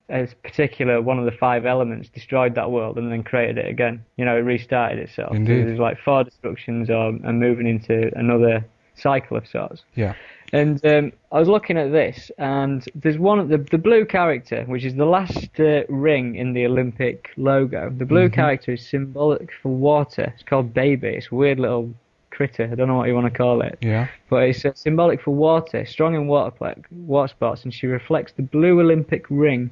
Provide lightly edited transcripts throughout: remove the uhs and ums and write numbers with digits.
a particular one of the five elements destroyed that world and then created it again. You know, it restarted itself. So Indeed. there's like four destructions and moving into another cycle of sorts. Yeah. And I was looking at this, and there's one of the blue character, which is the last ring in the Olympic logo. The blue character is symbolic for water. It's called Baby. It's a weird little critter. I don't know what you want to call it. Yeah. But it's symbolic for water, strong in water sports, and she reflects the blue Olympic ring.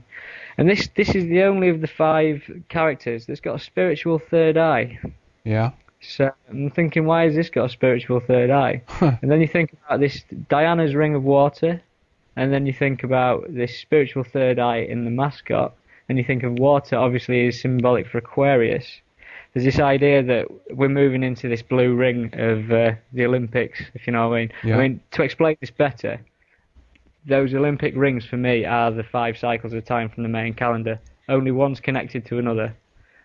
And this is the only of the five characters that's got a spiritual third eye. Yeah. So I'm thinking, why has this got a spiritual third eye? And then you think about this Diana's ring of water, and then you think about this spiritual third eye in the mascot, and you think of water obviously is symbolic for Aquarius. There's this idea that we're moving into this blue ring of the Olympics, if you know what I mean. Yeah. I mean, to explain this better, those Olympic rings for me are the five cycles of time from the main calendar. Only one's connected to another.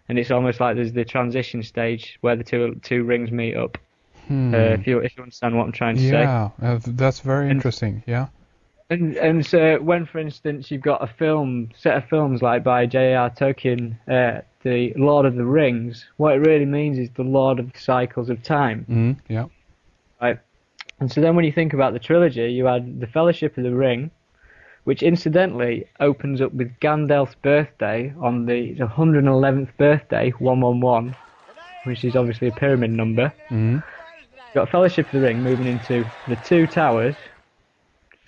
And it's almost like there's the transition stage where the two rings meet up. If you understand what I'm trying to say. Yeah, that's very interesting. Yeah. And so when, for instance, you've got a set of films like by J.R. Tolkien, the Lord of the Rings, what it really means is the Lord of the Cycles of Time. Yeah. Right. And so then when you think about the trilogy, you had the Fellowship of the Ring, which incidentally opens up with Gandalf's birthday on the 111th birthday, 111, which is obviously a pyramid number. You've got Fellowship of the Ring moving into the Two Towers,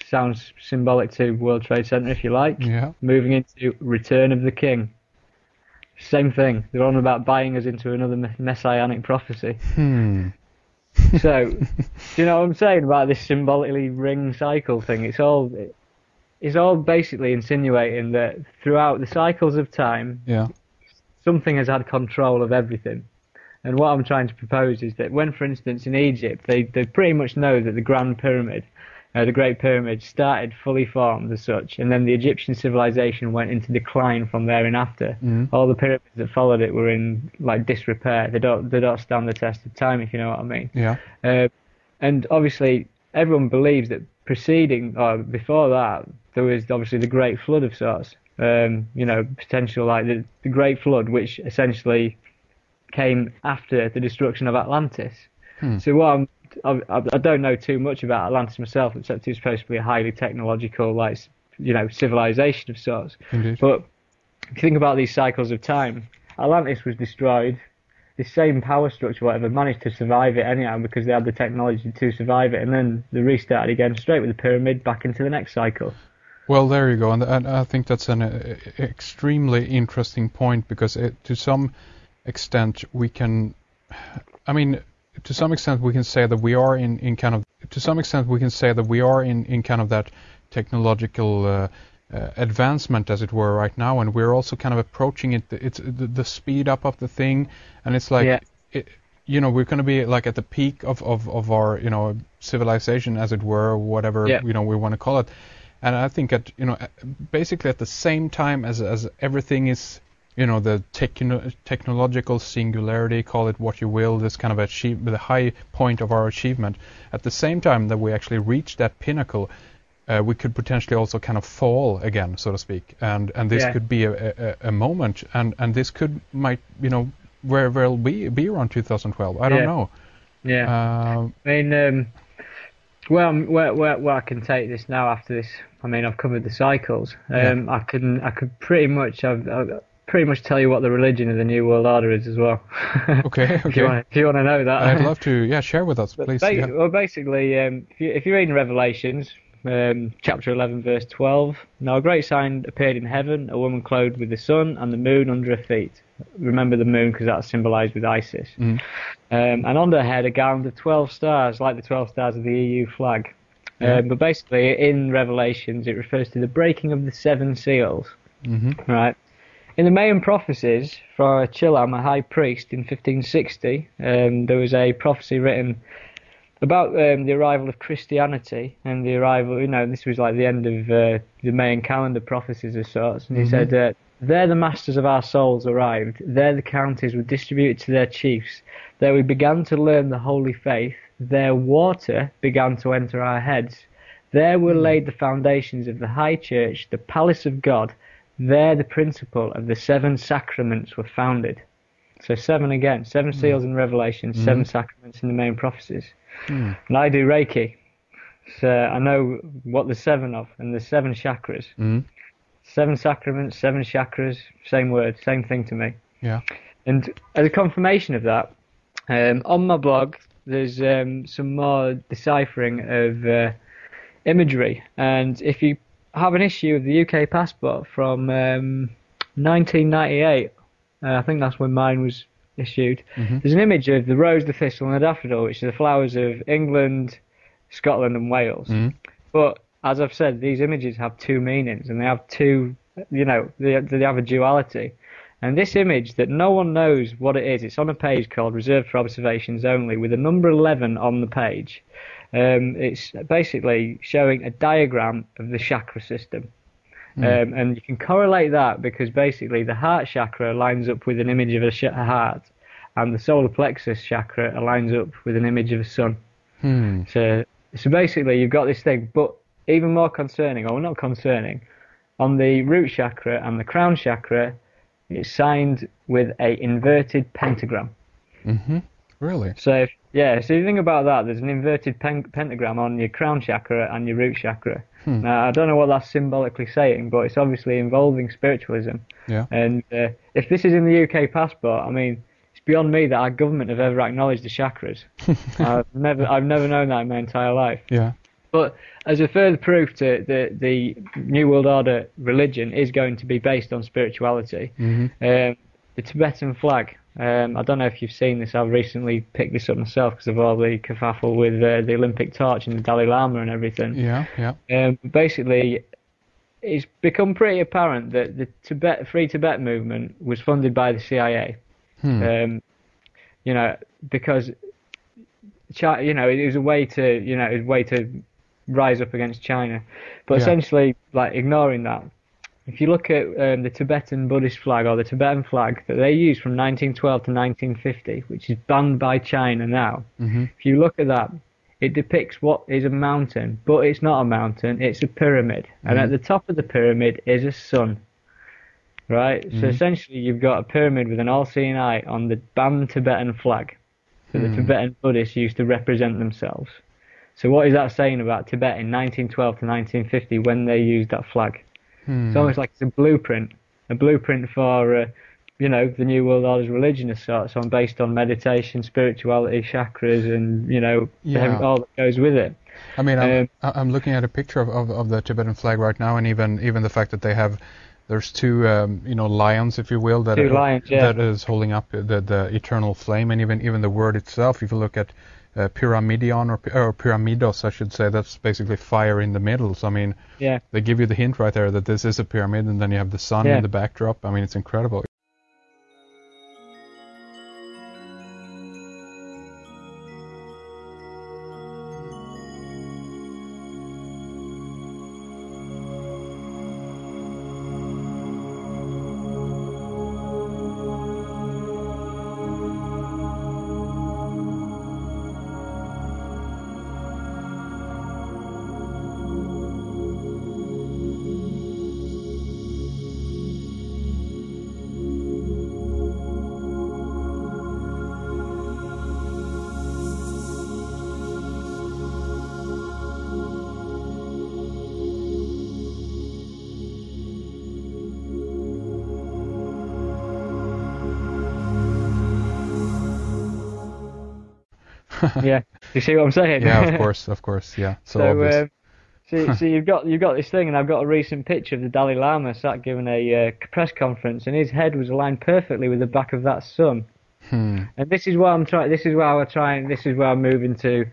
sounds symbolic to World Trade Center if you like, Yeah. moving into Return of the King. Same thing, they're on about buying us into another messianic prophecy. So, do you know what I'm saying about this symbolically ring cycle thing? It's all basically insinuating that throughout the cycles of time, something has had control of everything. And what I'm trying to propose is that when, for instance, in Egypt, they pretty much know that the Grand Pyramid, the Great Pyramid, started fully formed as such, and then the Egyptian civilization went into decline from there and after. All the pyramids that followed it were in like disrepair. They don't stand the test of time, if you know what I mean. Yeah. And obviously, everyone believes that preceding or before that, there was obviously the Great Flood of sorts. Potential like the Great Flood, which essentially came after the destruction of Atlantis. So I don't know too much about Atlantis myself, except it's supposed to be a highly technological, civilization of sorts. Indeed. But if you think about these cycles of time, Atlantis was destroyed. The same power structure, whatever, managed to survive it anyhow because they had the technology to survive it, and then they restarted again straight with the pyramid back into the next cycle. Well, there you go, and I think that's an extremely interesting point because to some extent we can, to some extent we can say that we are in kind of that technological advancement, as it were, right now, and we're also kind of approaching it. It's the speed up of the thing, and it's like, we're going to be like at the peak of our civilization, as it were, or whatever we want to call it. And I think basically at the same time as everything is, the technological singularity, call it what you will, this kind of the high point of our achievement. At the same time that we actually reach that pinnacle, we could potentially also kind of fall again, so to speak. And this could be a moment, and this might where we'll be around 2012. I don't know. Yeah. Where I can take this now after this. I've covered the cycles. I could pretty much tell you what the religion of the New World Order is as well. Okay. If you want to know that, I'd love to. Share with us, please. Well, basically, if you're reading Revelations, chapter 11, verse 12. Now a great sign appeared in heaven: a woman clothed with the sun and the moon under her feet. Remember the moon because that's symbolised with Isis. And on her head a garland of 12 stars, like the 12 stars of the EU flag. But basically, in Revelations, it refers to the breaking of the 7 seals. Right. In the main prophecies for Chilam, a high priest, in 1560, there was a prophecy written about the arrival of Christianity and the arrival, this was like the end of the main calendar prophecies of sorts. And he said, there the masters of our souls arrived. There the counties were distributed to their chiefs. There we began to learn the holy faith. There water began to enter our heads. There were laid the foundations of the high church, the palace of God. there the principle of the 7 sacraments were founded. So 7 again, 7 seals in Revelation, 7 sacraments in the main prophecies. And I do Reiki, so I know what there's 7 of, and there's 7 chakras. 7 sacraments, 7 chakras, same word, same thing to me. Yeah. And as a confirmation of that, on my blog, there's some more deciphering of imagery. And if you have an issue of the UK passport from 1998, I think that's when mine was issued, there's an image of the rose, the thistle, and the daffodil, which are the flowers of England, Scotland, and Wales. But as I've said, these images have 2 meanings, and they have 2, they have a duality. And this image that no one knows what it is, it's on a page called Reserved for Observations Only, with a number 11 on the page. It's basically showing a diagram of the chakra system. And you can correlate that because basically the heart chakra lines up with an image of a heart, and the solar plexus chakra aligns up with an image of a sun. So basically you've got this thing, but even more concerning, or not concerning, on the root chakra and the crown chakra, it's signed with a inverted pentagram. Really? So you think about that, there's an inverted pentagram on your crown chakra and your root chakra. Now, I don't know what that's symbolically saying, but it's obviously involving spiritualism. Yeah. And if this is in the UK passport, I mean, it's beyond me that our government have ever acknowledged the chakras. I've never known that in my entire life. Yeah. But as a further proof to the New World Order religion is going to be based on spirituality, the Tibetan flag. I don't know if you've seen this. I've recently picked this up myself because of all the kerfuffle with the Olympic torch and the Dalai Lama and everything. Yeah. Basically, it's become pretty apparent that the Free Tibet movement was funded by the CIA. Because it was a way to rise up against China. But essentially, like, ignoring that, if you look at the Tibetan Buddhist flag, or the Tibetan flag that they used from 1912 to 1950, which is banned by China now, if you look at that, it depicts what is a mountain, but it's not a mountain, it's a pyramid. And at the top of the pyramid is a sun. Right? So essentially you've got a pyramid with an all-seeing eye on the banned Tibetan flag that the Tibetan Buddhists used to represent themselves. So what is that saying about Tibet in 1912 to 1950 when they used that flag? It's almost like it's a blueprint for, the New World Order's religion of sorts, based on meditation, spirituality, chakras, and, all that goes with it. I mean, I'm looking at a picture of the Tibetan flag right now, and even the fact that there's 2, lions, if you will, that is holding up the eternal flame, and even the word itself, if you look at pyramidion or pyramidos, I should say, that's basically fire in the middle. So I mean, they give you the hint right there that this is a pyramid, and then you have the sun in the backdrop. I mean, it's incredible. Yeah, you see what I'm saying? Yeah, of course, yeah. So you've got this thing, and I've got a recent picture of the Dalai Lama sat giving a press conference, and his head was aligned perfectly with the back of that sun. And this is where I'm moving to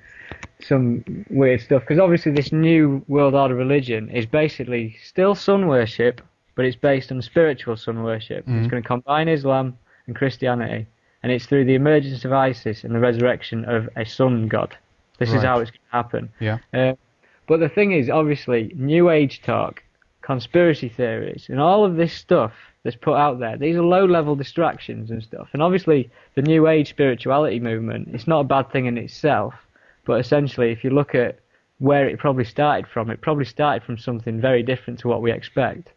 some weird stuff, because obviously this New World Order religion is basically still sun worship, but it's based on spiritual sun worship. It's going to combine Islam and Christianity. And it's through the emergence of Isis and the resurrection of a sun god. This is how it's going to happen. Yeah. But the thing is, obviously, New Age talk, conspiracy theories, and all of this stuff that's put out there, these are low-level distractions and stuff. And obviously, the New Age spirituality movement, it's not a bad thing in itself. But essentially, if you look at where it probably started from something very different to what we expect.